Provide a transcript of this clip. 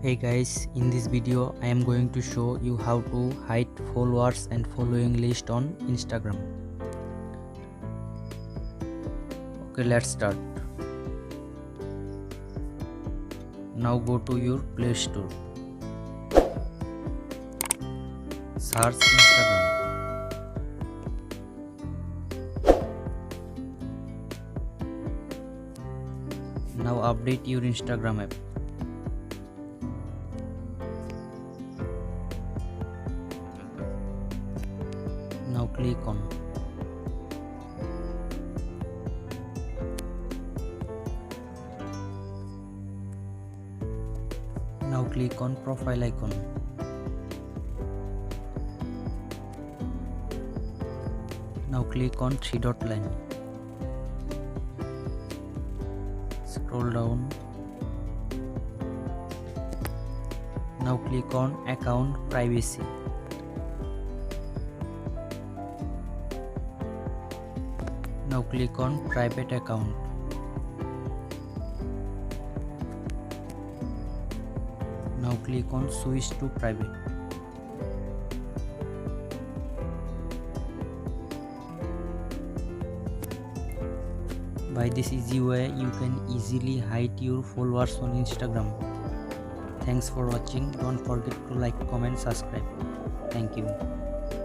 Hey guys, in this video I am going to show you how to hide followers and following list on Instagram. Okay, let's start. Now go to your Play Store. Search Instagram. Now update your Instagram app. Now click on. Now click on profile icon. Now click on three dot line. Scroll down. Now click on account privacy. Now click on private account. Now click on switch to private. By this easy way, you can easily hide your followers on Instagram. Thanks for watching. Don't forget to like, comment, subscribe. Thank you.